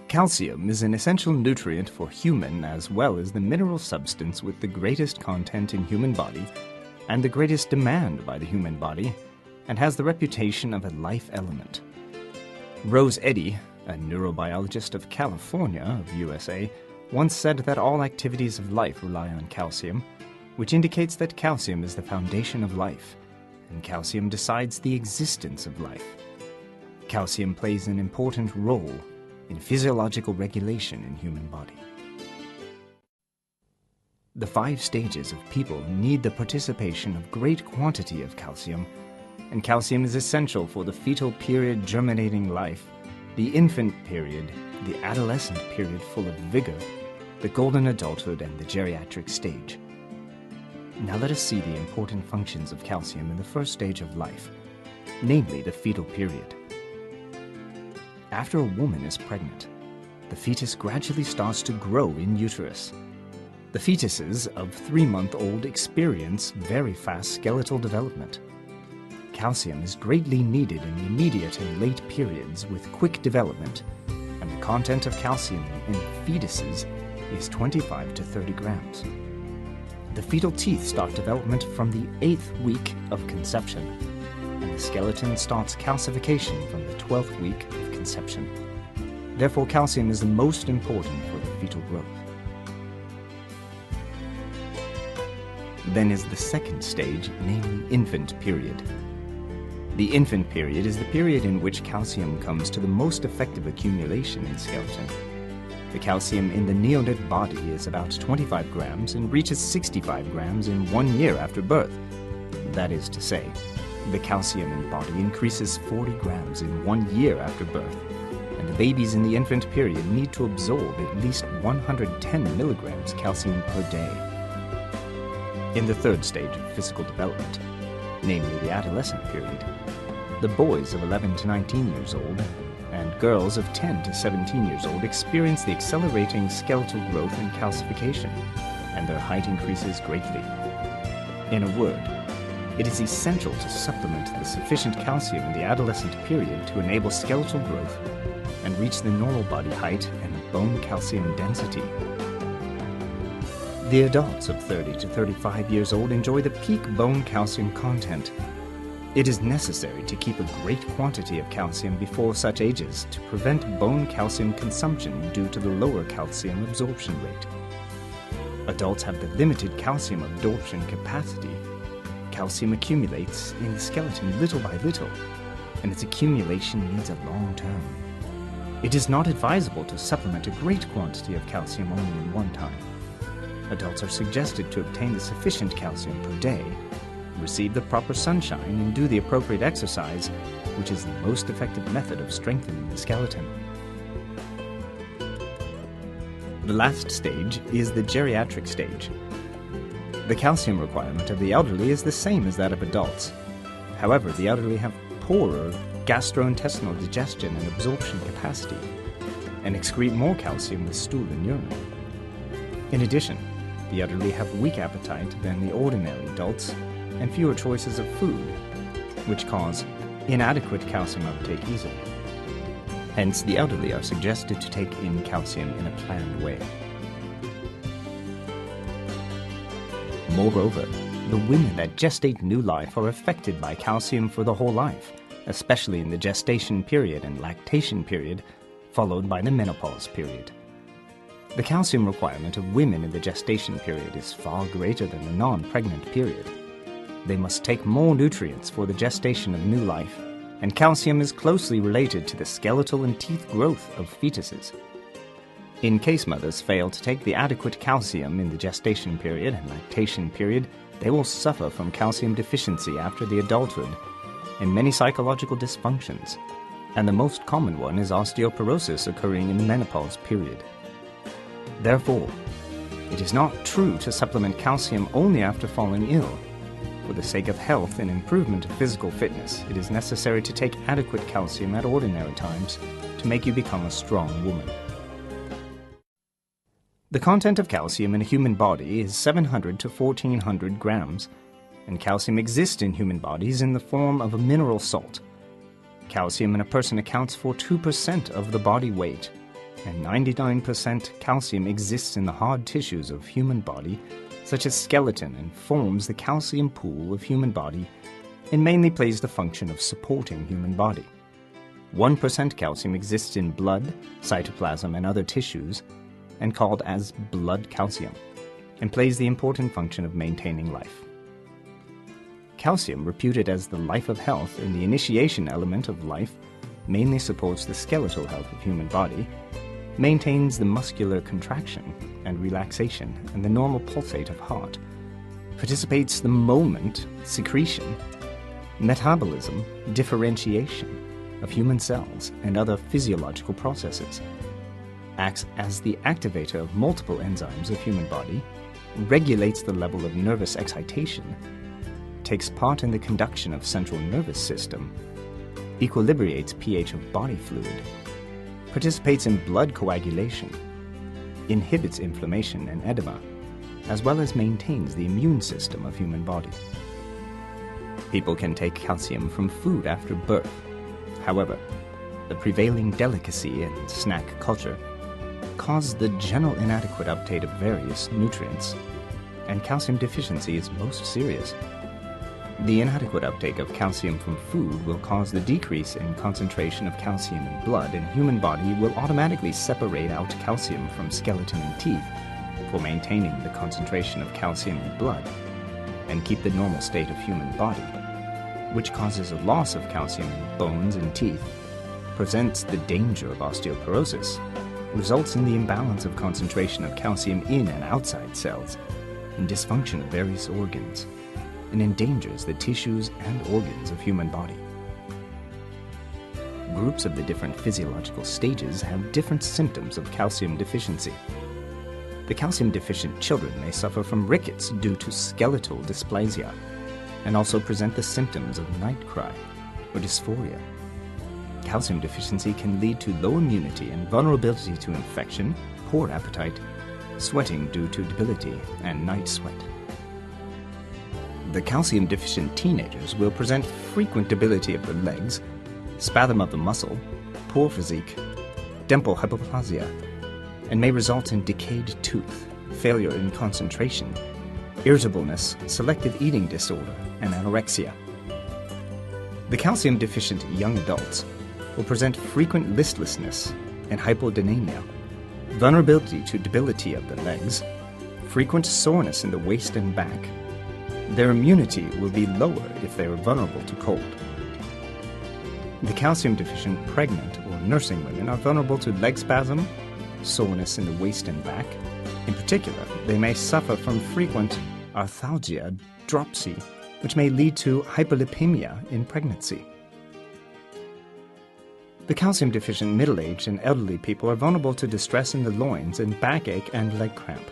Calcium is an essential nutrient for human as well as the mineral substance with the greatest content in human body and the greatest demand by the human body, and has the reputation of a life element. Rose Eddy, a neurobiologist of California, of USA, once said that all activities of life rely on calcium, which indicates that calcium is the foundation of life, and calcium decides the existence of life. Calcium plays an important role in physiological regulation in human body. The 5 stages of people need the participation of great quantity of calcium, and calcium is essential for the fetal period germinating life, the infant period, the adolescent period full of vigor, the golden adulthood, and the geriatric stage. Now let us see the important functions of calcium in the first stage of life, namely the fetal period. After a woman is pregnant, the fetus gradually starts to grow in uterus. The fetuses of 3-month-old experience very fast skeletal development. Calcium is greatly needed in the immediate and late periods with quick development, and the content of calcium in fetuses is 25 to 30 grams. The fetal teeth start development from the 8th week of conception, and the skeleton starts calcification from the 12th week of conception. Therefore, calcium is the most important for the fetal growth. Then is the second stage, namely infant period. The infant period is the period in which calcium comes to the most effective accumulation in skeleton. The calcium in the neonate body is about 25 grams and reaches 65 grams in 1 year after birth. That is to say, the calcium in the body increases 40 grams in 1 year after birth, and the babies in the infant period need to absorb at least 110 milligrams calcium per day. In the third stage of physical development, namely the adolescent period, the boys of 11 to 19 years old and girls of 10 to 17 years old experience the accelerating skeletal growth and calcification, and their height increases greatly. In a word, it is essential to supplement the sufficient calcium in the adolescent period to enable skeletal growth and reach the normal body height and bone calcium density. The adults of 30 to 35 years old enjoy the peak bone calcium content. It is necessary to keep a great quantity of calcium before such ages to prevent bone calcium consumption due to the lower calcium absorption rate. Adults have the limited calcium absorption capacity. Calcium accumulates in the skeleton little by little, and its accumulation needs a long term. It is not advisable to supplement a great quantity of calcium only in one time. Adults are suggested to obtain the sufficient calcium per day, receive the proper sunshine, and do the appropriate exercise, which is the most effective method of strengthening the skeleton. The last stage is the geriatric stage. The calcium requirement of the elderly is the same as that of adults. However, the elderly have poorer gastrointestinal digestion and absorption capacity, and excrete more calcium with stool and urine. In addition, the elderly have weak appetite than the ordinary adults and fewer choices of food, which cause inadequate calcium uptake easily. Hence, the elderly are suggested to take in calcium in a planned way. Moreover, the women that gestate new life are affected by calcium for the whole life, especially in the gestation period and lactation period, followed by the menopause period. The calcium requirement of women in the gestation period is far greater than the non-pregnant period. They must take more nutrients for the gestation of new life, and calcium is closely related to the skeletal and teeth growth of fetuses. In case mothers fail to take the adequate calcium in the gestation period and lactation period, they will suffer from calcium deficiency after the adulthood and many psychological dysfunctions, and the most common one is osteoporosis occurring in the menopause period. Therefore, it is not true to supplement calcium only after falling ill. For the sake of health and improvement of physical fitness, it is necessary to take adequate calcium at ordinary times to make you become a strong woman. The content of calcium in a human body is 700 to 1400 grams, and calcium exists in human bodies in the form of a mineral salt. Calcium in a person accounts for 2% of the body weight, and 99% calcium exists in the hard tissues of human body, such as skeleton, and forms the calcium pool of human body and mainly plays the function of supporting human body. 1% calcium exists in blood, cytoplasm, and other tissues, and called as blood calcium, and plays the important function of maintaining life. Calcium, reputed as the life of health and the initiation element of life, mainly supports the skeletal health of human body, maintains the muscular contraction and relaxation and the normal pulsate of heart, participates the movement, secretion, metabolism, differentiation of human cells and other physiological processes, acts as the activator of multiple enzymes of human body, regulates the level of nervous excitation, takes part in the conduction of central nervous system, equilibrates pH of body fluid, participates in blood coagulation, inhibits inflammation and edema, as well as maintains the immune system of human body. People can take calcium from food after birth. However, the prevailing delicacy and snack culture cause the general inadequate uptake of various nutrients, and calcium deficiency is most serious. The inadequate uptake of calcium from food will cause the decrease in concentration of calcium in blood, and human body will automatically separate out calcium from skeleton and teeth for maintaining the concentration of calcium in blood and keep the normal state of human body, which causes a loss of calcium in bones and teeth, presents the danger of osteoporosis, results in the imbalance of concentration of calcium in and outside cells, and dysfunction of various organs, and endangers the tissues and organs of human body. Groups of the different physiological stages have different symptoms of calcium deficiency. The calcium-deficient children may suffer from rickets due to skeletal dysplasia, and also present the symptoms of night cry or dysphoria. Calcium deficiency can lead to low immunity and vulnerability to infection, poor appetite, sweating due to debility, and night sweat. The calcium-deficient teenagers will present frequent debility of the legs, spasm of the muscle, poor physique, dental hyperplasia, and may result in decayed tooth, failure in concentration, irritableness, selective eating disorder, and anorexia. The calcium-deficient young adults will present frequent listlessness and hypodynamia, vulnerability to debility of the legs, frequent soreness in the waist and back. Their immunity will be lower if they are vulnerable to cold. The calcium-deficient pregnant or nursing women are vulnerable to leg spasm, soreness in the waist and back. In particular, they may suffer from frequent arthalgia, dropsy, which may lead to hyperlipemia in pregnancy. The calcium-deficient middle-aged and elderly people are vulnerable to distress in the loins and backache and leg cramp.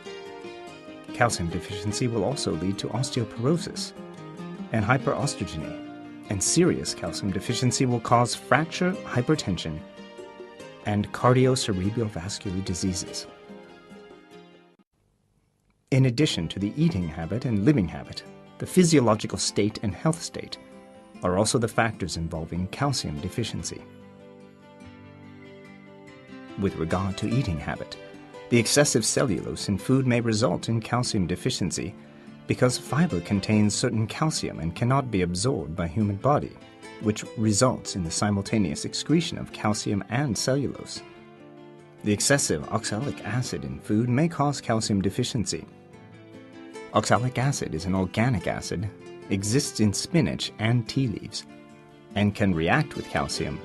Calcium deficiency will also lead to osteoporosis and hyperostrogeny, and serious calcium deficiency will cause fracture, hypertension, and cardiocerebrovascular diseases. In addition to the eating habit and living habit, the physiological state and health state are also the factors involving calcium deficiency. With regard to eating habit, the excessive cellulose in food may result in calcium deficiency because fiber contains certain calcium and cannot be absorbed by human body, which results in the simultaneous excretion of calcium and cellulose. The excessive oxalic acid in food may cause calcium deficiency. Oxalic acid is an organic acid, exists in spinach and tea leaves, and can react with calcium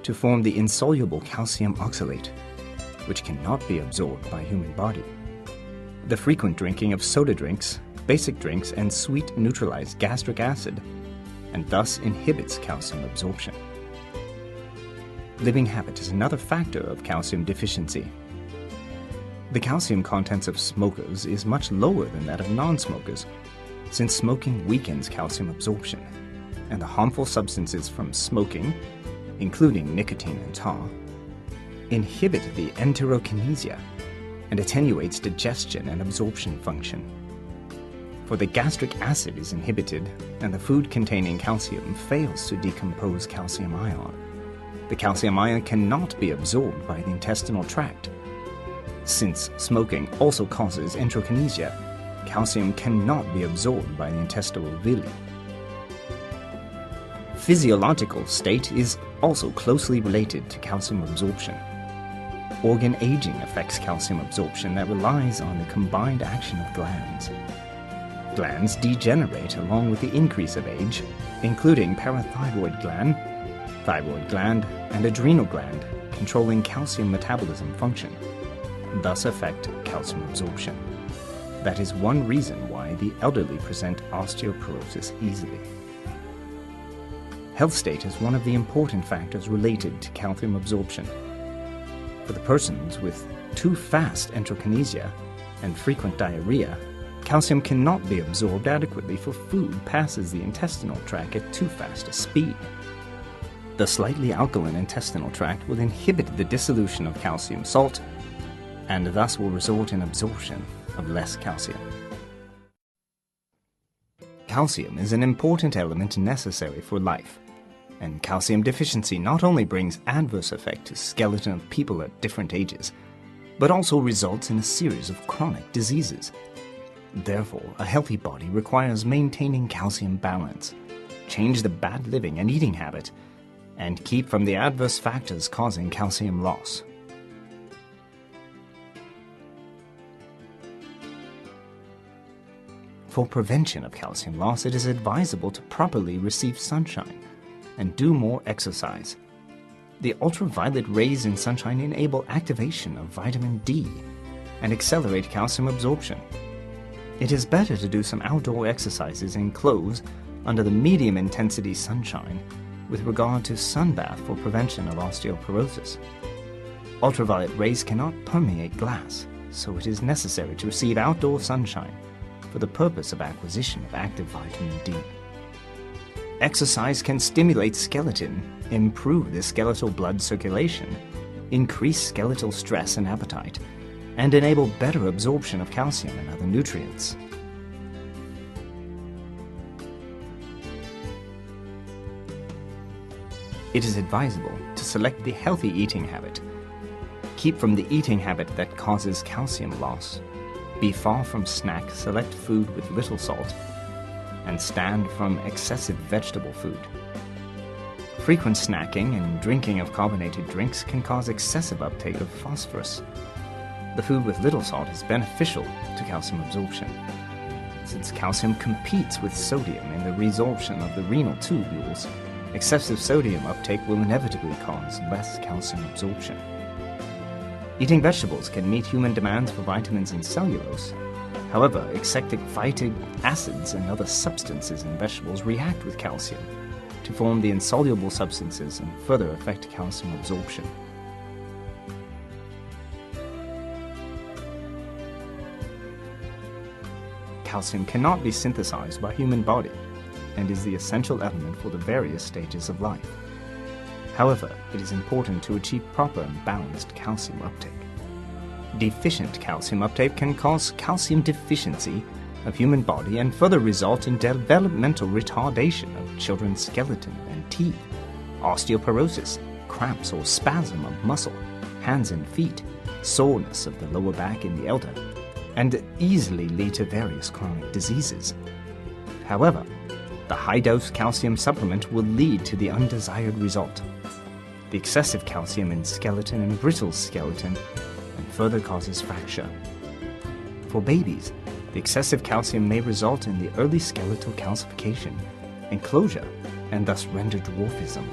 to form the insoluble calcium oxalate, which cannot be absorbed by human body. The frequent drinking of soda drinks, basic drinks, and sweet neutralize gastric acid, and thus inhibits calcium absorption. Living habit is another factor of calcium deficiency. The calcium contents of smokers is much lower than that of non-smokers, since smoking weakens calcium absorption, and the harmful substances from smoking, including nicotine and tar, inhibit the enterokinesia and attenuates digestion and absorption function. For the gastric acid is inhibited and the food containing calcium fails to decompose calcium ion. The calcium ion cannot be absorbed by the intestinal tract Since smoking also causes enterokinesia, calcium cannot be absorbed by the intestinal villi. Physiological state is also closely related to calcium absorption. Organ aging affects calcium absorption that relies on the combined action of glands. Glands degenerate along with the increase of age, including parathyroid gland, thyroid gland, and adrenal gland, controlling calcium metabolism function, thus affect calcium absorption. That is one reason why the elderly present osteoporosis easily. Health state is one of the important factors related to calcium absorption. For the persons with too fast enterokinesia and frequent diarrhea, calcium cannot be absorbed adequately, for food passes the intestinal tract at too fast a speed. The slightly alkaline intestinal tract will inhibit the dissolution of calcium salt and thus will result in absorption of less calcium. Calcium is an important element necessary for life, and calcium deficiency not only brings adverse effect to skeleton of people at different ages, but also results in a series of chronic diseases. Therefore, a healthy body requires maintaining calcium balance, change the bad living and eating habit, and keep from the adverse factors causing calcium loss. For prevention of calcium loss, it is advisable to properly receive sunshine and do more exercise. The ultraviolet rays in sunshine enable activation of vitamin D and accelerate calcium absorption. It is better to do some outdoor exercises in clothes under the medium intensity sunshine with regard to sunbath for prevention of osteoporosis. Ultraviolet rays cannot permeate glass, so it is necessary to receive outdoor sunshine for the purpose of acquisition of active vitamin D. Exercise can stimulate skeleton, improve the skeletal blood circulation, increase skeletal stress and appetite, and enable better absorption of calcium and other nutrients. It is advisable to select the healthy eating habit. Keep from the eating habit that causes calcium loss. Be far from snack, select food with little salt, and stand from excessive vegetable food. Frequent snacking and drinking of carbonated drinks can cause excessive uptake of phosphorus. The food with little salt is beneficial to calcium absorption, since calcium competes with sodium in the resorption of the renal tubules. Excessive sodium uptake will inevitably cause less calcium absorption. Eating vegetables can meet human demands for vitamins and cellulose. However, excessive phytic acids and other substances in vegetables react with calcium to form the insoluble substances and further affect calcium absorption. Calcium cannot be synthesized by human body and is the essential element for the various stages of life. However, it is important to achieve proper and balanced calcium uptake. Deficient calcium uptake can cause calcium deficiency of human body and further result in developmental retardation of children's skeleton and teeth, osteoporosis, cramps or spasm of muscle, hands and feet, soreness of the lower back in the elder, and easily lead to various chronic diseases. However, the high-dose calcium supplement will lead to the undesired result: the excessive calcium in skeleton and brittle skeleton, and further causes fracture. For babies, the excessive calcium may result in the early skeletal calcification and closure, and thus render dwarfism.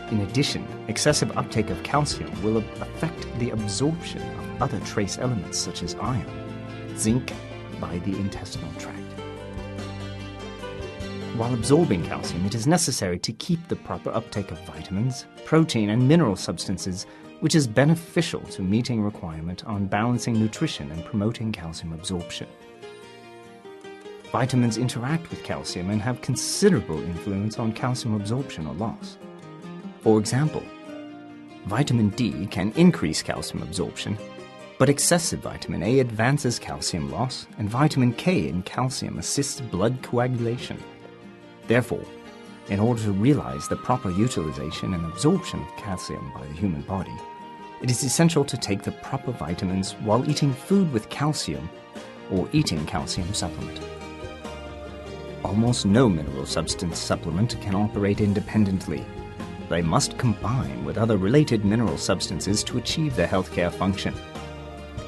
In addition, excessive uptake of calcium will affect the absorption of other trace elements such as iron, zinc, by the intestinal tract. While absorbing calcium, it is necessary to keep the proper uptake of vitamins, protein, and mineral substances, which is beneficial to meeting requirement on balancing nutrition and promoting calcium absorption. Vitamins interact with calcium and have considerable influence on calcium absorption or loss. For example, vitamin D can increase calcium absorption, but excessive vitamin A advances calcium loss, and vitamin K in calcium assists blood coagulation. Therefore, in order to realize the proper utilization and absorption of calcium by the human body, It is essential to take the proper vitamins while eating food with calcium or eating calcium supplement. Almost no mineral substance supplement can operate independently. They must combine with other related mineral substances to achieve their healthcare function.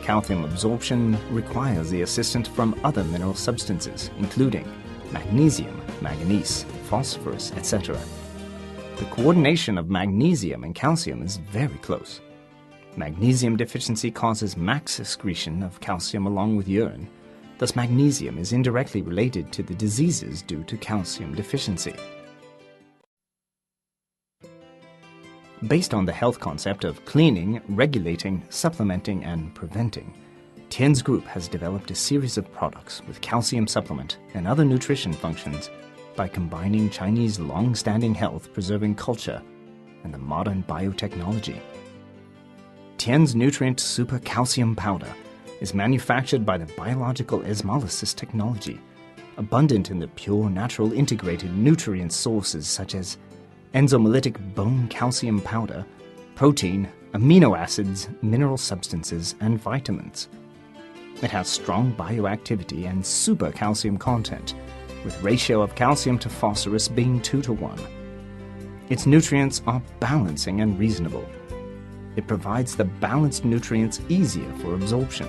Calcium absorption requires the assistance from other mineral substances, including magnesium, manganese, phosphorus, etc. The coordination of magnesium and calcium is very close. Magnesium deficiency causes max excretion of calcium along with urine. Thus, magnesium is indirectly related to the diseases due to calcium deficiency. Based on the health concept of cleaning, regulating, supplementing, and preventing, TIENS Group has developed a series of products with calcium supplement and other nutrition functions by combining Chinese long-standing health-preserving culture and the modern biotechnology. TIENS Nutrient Super Calcium Powder is manufactured by the biological osmolysis technology, abundant in the pure natural integrated nutrient sources such as enzymolytic bone calcium powder, protein, amino acids, mineral substances, and vitamins. It has strong bioactivity and super calcium content, with ratio of calcium to phosphorus being 2:1. Its nutrients are balancing and reasonable. It provides the balanced nutrients easier for absorption.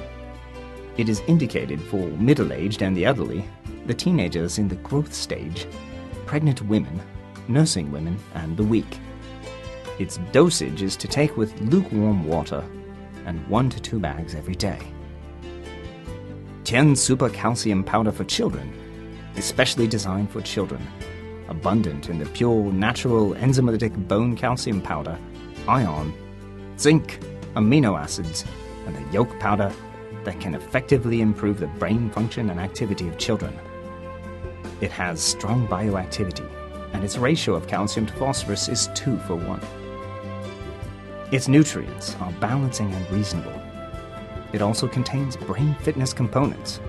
It is indicated for middle-aged and the elderly, the teenagers in the growth stage, pregnant women, nursing women, and the weak. Its dosage is to take with lukewarm water and 1 to 2 bags every day. TIENS Super Calcium Powder for Children is specially designed for children, abundant in the pure natural enzymolytic bone calcium powder, iron, zinc, amino acids, and the yolk powder that can effectively improve the brain function and activity of children. It has strong bioactivity, and its ratio of calcium to phosphorus is 2:1. Its nutrients are balancing and reasonable. It also contains brain fitness components,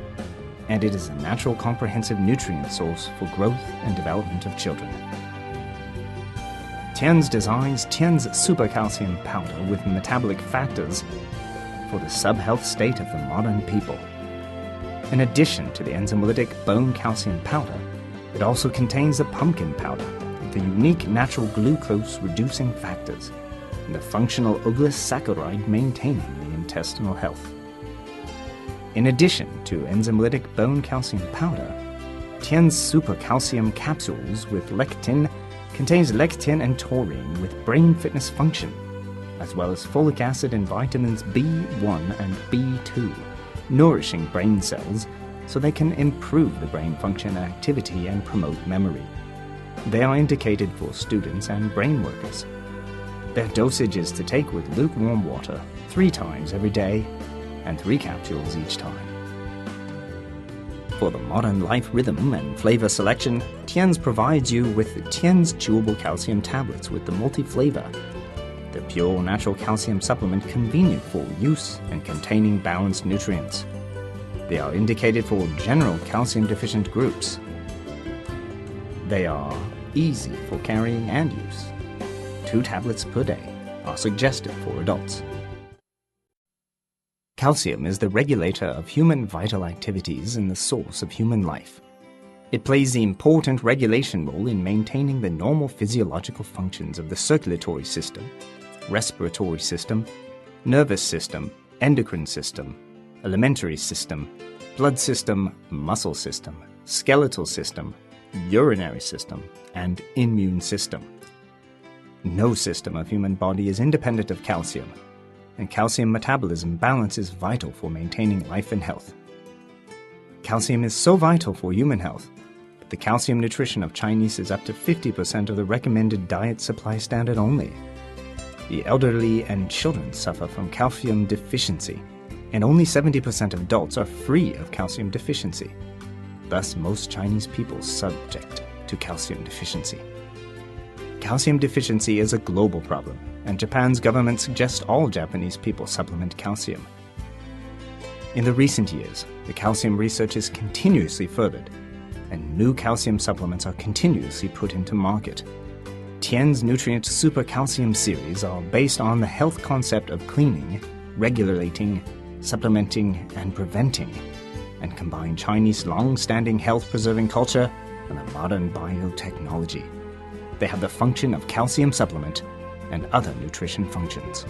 and it is a natural comprehensive nutrient source for growth and development of children. TIENS designs TIENS Super Calcium Powder with metabolic factors for the sub-health state of the modern people. In addition to the enzymolytic bone calcium powder, it also contains the pumpkin powder with the unique natural glucose-reducing factors and the functional oligosaccharide maintaining the intestinal health. In addition to enzymolytic bone calcium powder, TIENS Super Calcium capsules with lectin contains lectin and taurine with brain fitness function, as well as folic acid and vitamins B1 and B2, nourishing brain cells so they can improve the brain function and activity and promote memory. They are indicated for students and brain workers. Their dosage is to take with lukewarm water 3 times every day and 3 capsules each time. For the modern life rhythm and flavor selection, TIENS provides you with the TIENS Chewable Calcium Tablets with the multi-flavor, the pure natural calcium supplement convenient for use and containing balanced nutrients. They are indicated for general calcium deficient groups. They are easy for carrying and use. 2 tablets per day are suggested for adults. Calcium is the regulator of human vital activities and the source of human life. It plays the important regulation role in maintaining the normal physiological functions of the circulatory system, respiratory system, nervous system, endocrine system, alimentary system, blood system, muscle system, skeletal system, urinary system, and immune system. No system of human body is independent of calcium, and calcium metabolism balance is vital for maintaining life and health. Calcium is so vital for human health that the calcium nutrition of Chinese is up to 50% of the recommended diet supply standard only. The elderly and children suffer from calcium deficiency, and only 70% of adults are free of calcium deficiency. Thus, most Chinese people subject to calcium deficiency. Calcium deficiency is a global problem, and Japan's government suggests all Japanese people supplement calcium. In the recent years, the calcium research is continuously furthered, and new calcium supplements are continuously put into market. Tiens Nutrient Super Calcium series are based on the health concept of cleaning, regulating, supplementing, and preventing, and combine Chinese long-standing health-preserving culture and a modern biotechnology. They have the function of calcium supplement and other nutrition functions.